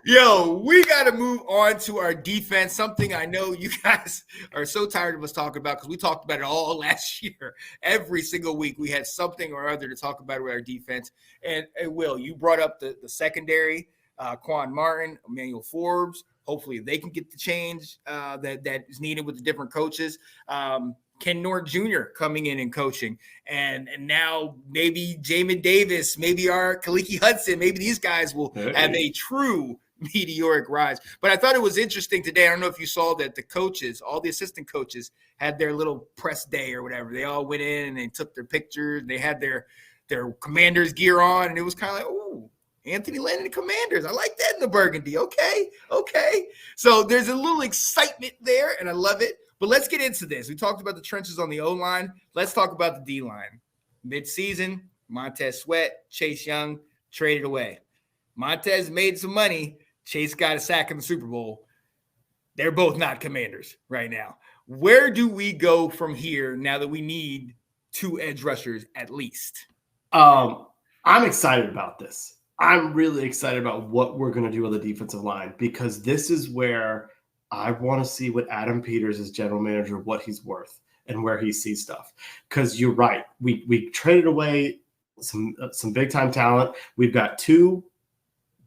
Yo, we got to move on to our defense. Something I know you guys are so tired of us talking about because we talked about it all last year. Every single week we had something or other to talk about with our defense. And Will, you brought up the secondary, Quan Martin, Emmanuel Forbes. Hopefully they can get the change that is needed with the different coaches. Ken Norton Jr. coming in and coaching. And now maybe Jamin Davis, maybe our Kaliki Hudson, maybe these guys will have a true meteoric rise. But I thought it was interesting today. I don't know if you saw that the coaches, all the assistant coaches, had their little press day or whatever. They all went in and they took their pictures. They had their Commanders gear on, and it was kind of like, oh, Anthony Lynn and the Commanders. I like that in the burgundy. Okay. So there's a little excitement there, and I love it. But let's get into this. We talked about the trenches on the O-line. Let's talk about the D-line. Mid-season, Montez Sweat, Chase Young traded away. Montez made some money. Chase got a sack in the Super Bowl. They're both not Commanders right now. Where do we go from here now that we need 2 edge rushers at least? I'm excited about this. I'm really excited about what we're going to do with the defensive line because this is where I want to see what Adam Peters as general manager, what he's worth and where he sees stuff. Because you're right. We traded away some big-time talent. We've got 2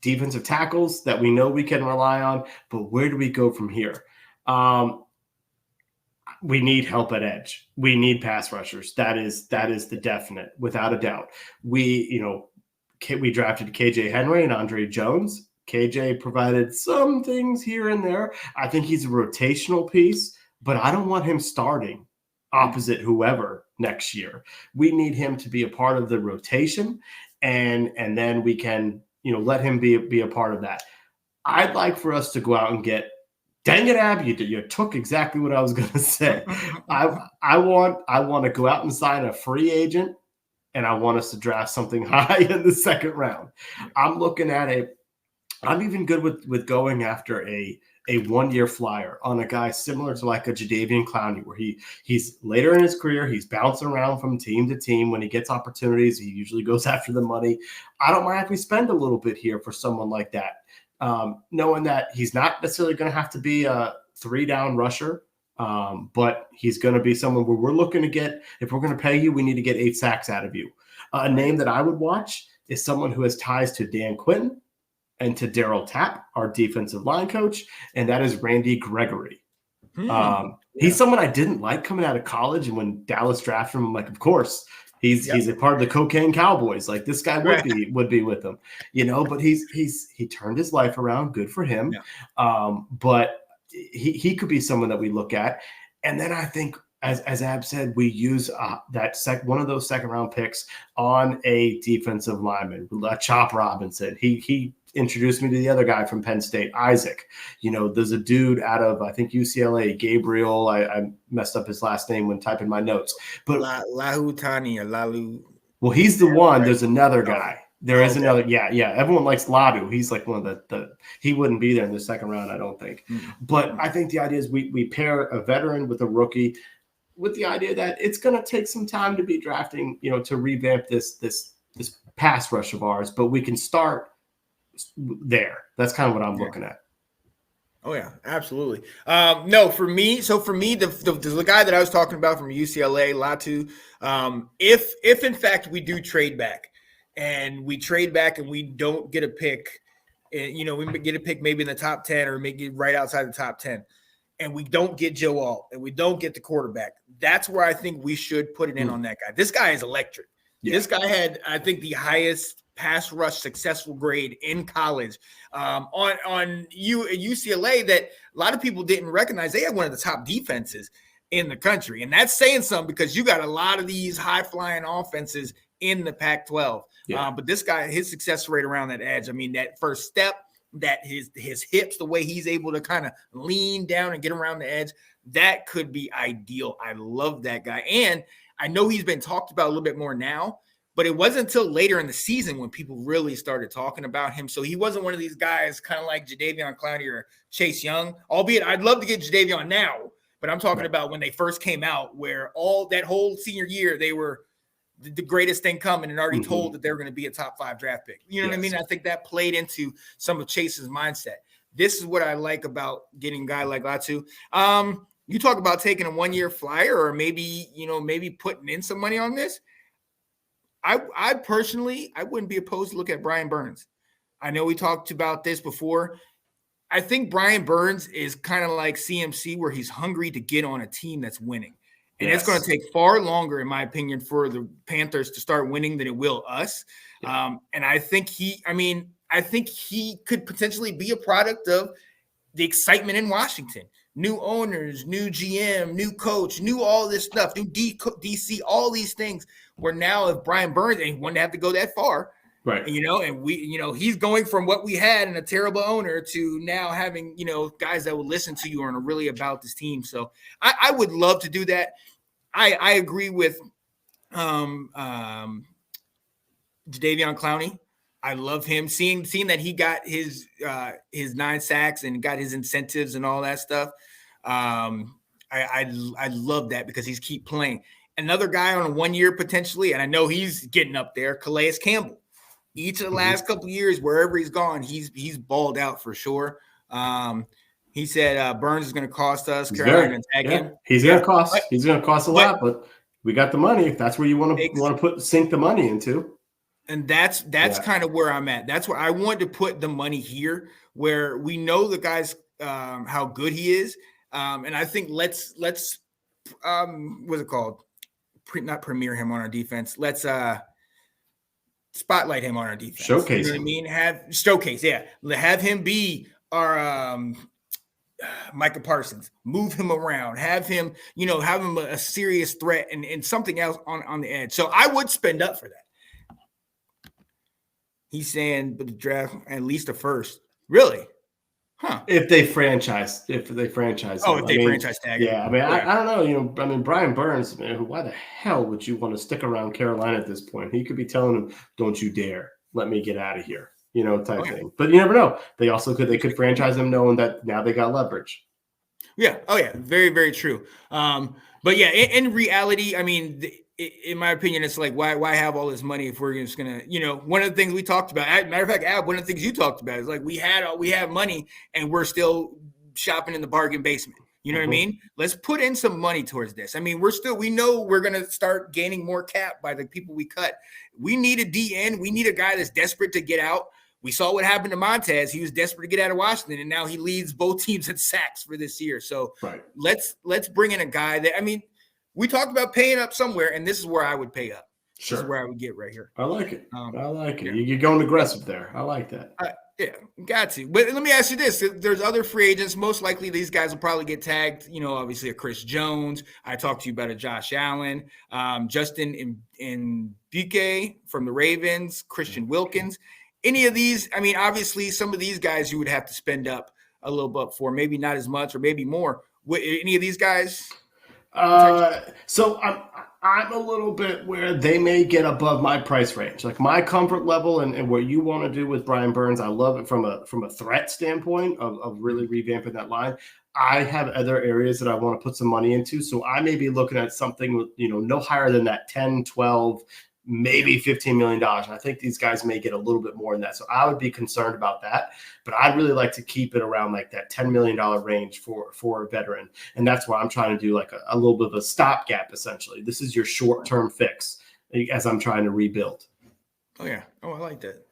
defensive tackles that we know we can rely on, but where do we go from here? We need help at edge. We need pass rushers. That is the definite, without a doubt. We drafted KJ Henry and Andre Jones. KJ provided some things here and there. I think he's a rotational piece, but I don't want him starting opposite whoever next year. We need him to be a part of the rotation, and then we can let him be a part of that. I'd like for us to go out and get. Dang it, Ab! You took exactly what I was going to say. I want to go out and sign a free agent, and I want us to draft something high in the second round. I'm looking at it. I'm even good with going after a 1-year flyer on a guy similar to like a Jadeveon Clowney, where he's later in his career, he's bouncing around from team to team. When he gets opportunities, he usually goes after the money. I don't mind if we spend a little bit here for someone like that, knowing that he's not necessarily going to have to be a 3-down rusher, but he's going to be someone where we're looking to get, if we're going to pay you, we need to get 8 sacks out of you. A name that I would watch is someone who has ties to Dan Quinton and to Darryl Tapp, our defensive line coach, and that is Randy Gregory. He's someone I didn't like coming out of college, and when Dallas drafted him, I'm like, of course, he's a part of the Cocaine Cowboys. Like this guy would be with them, But he turned his life around. Good for him. Yeah. But he could be someone that we look at, and then I think. As Ab said, we use one of those second-round picks on a defensive lineman, Chop Robinson. He introduced me to the other guy from Penn State, Isaac. There's a dude out of, I think, UCLA, Gabriel. I messed up his last name when typing my notes. But Lahutani or Lalu. Well, he's the one. There's another guy. There is another. Yeah. Everyone likes Ladu. He's like one of he wouldn't be there in the second round, I don't think. But I think the idea is we pair a veteran with a rookie, with the idea that it's going to take some time to be drafting, to revamp this pass rush of ours, but we can start there. That's kind of what I'm looking at. Oh yeah, absolutely. No, for me, the guy that I was talking about from UCLA, Latu, if in fact we do trade back and we don't get a pick, we get a pick maybe in the top 10 or maybe right outside the top 10. And we don't get Joe Alt, and we don't get the quarterback, that's where I think we should put it in on that guy. This guy is electric. Yeah. This guy had, I think, the highest pass rush successful grade in college on UCLA that a lot of people didn't recognize. They had one of the top defenses in the country, and that's saying something because you got a lot of these high-flying offenses in the Pac-12. Yeah. But this guy, his success rate around that edge, I mean, that first step, that his hips, the way he's able to kind of lean down and get around the edge, that could be ideal. I love that guy. And I know he's been talked about a little bit more now, but it wasn't until later in the season when people really started talking about him. So he wasn't one of these guys kind of like Jadeveon Clowney or Chase Young, albeit I'd love to get Jadeveon now, but I'm talking about when they first came out, where all that whole senior year, they were the greatest thing coming and already told that they're going to be a top 5 draft pick. You know what I mean? I think that played into some of Chase's mindset. This is what I like about getting a guy like Latu. You talk about taking a 1-year flyer or maybe putting in some money on this. I personally, I wouldn't be opposed to look at Brian Burns. I know we talked about this before. I think Brian Burns is kind of like CMC, where he's hungry to get on a team that's winning. And it's going to take far longer, in my opinion, for the Panthers to start winning than it will us. And I think he could potentially be a product of the excitement in Washington. New owners, new GM, new coach, new all this stuff, new DC, all these things. Where now if Brian Burns, and he wouldn't have to go that far, right? And we, he's going from what we had in a terrible owner to now having, guys that will listen to you and are really about this team. So I would love to do that. I agree with Jadeveon Clowney. I love him. Seeing that he got his 9 sacks and got his incentives and all that stuff. I love that because he's keep playing. Another guy on a 1 year potentially, and I know he's getting up there, Calais Campbell. Each of the last couple of years, wherever he's gone, he's balled out for sure. He said Burns is going to cost us. Carolina tag him. He's going to cost. He's going to cost a lot, but we got the money. If that's where you want to sink the money into. And that's kind of where I'm at. That's where I wanted to put the money here, where we know the guy's how good he is. And I think let's what's it called? Not premiere him on our defense. Let's spotlight him on our defense. Showcase. You know what I mean? Have him be our Micah Parsons. Move him around. Have him, have him a serious threat and something else on the edge. So I would spend up for that. He's saying, but the draft at least a first. Really? Huh. If they franchise. Oh, if they franchise tag. Yeah, I mean, I don't know. Brian Burns, man, why the hell would you want to stick around Carolina at this point? He could be telling him, don't you dare. Let me get out of here, type thing. But you never know. They could franchise him knowing that now they got leverage. Yeah. Oh, yeah. Very, very true. But yeah, in reality, I mean, in my opinion, it's like, why have all this money if we're just going to, one of the things we talked about, matter of fact, Ab, one of the things you talked about is like, we have money and we're still shopping in the bargain basement. You know what I mean? Let's put in some money towards this. I mean, we know we're going to start gaining more cap by the people we cut. We need a DN. We need a guy that's desperate to get out. We saw what happened to Montez. He was desperate to get out of Washington, and now he leads both teams in sacks for this year. So let's bring in a guy that, I mean, we talked about paying up somewhere, and this is where I would pay up. Sure. This is where I would get right here. I like it. You're going aggressive there. I like that. Got to. But let me ask you this. There's other free agents. Most likely these guys will probably get tagged, obviously a Chris Jones. I talked to you about a Josh Allen, Justin Mbuke from the Ravens, Christian Wilkins. Any of these, I mean, obviously some of these guys you would have to spend up a little bit for, maybe not as much or maybe more. Any of these guys? So I'm a little bit where they may get above my price range, like my comfort level and what you want to do with Brian Burns. I love it from a threat standpoint of really revamping that line. I have other areas that I want to put some money into. So I may be looking at something, no higher than that 10, 12, maybe $15 million. I think these guys may get a little bit more than that. So I would be concerned about that, but I'd really like to keep it around like that $10 million range for a veteran. And that's why I'm trying to do like a little bit of a stopgap, essentially. This is your short-term fix as I'm trying to rebuild. Oh, yeah. Oh, I like that.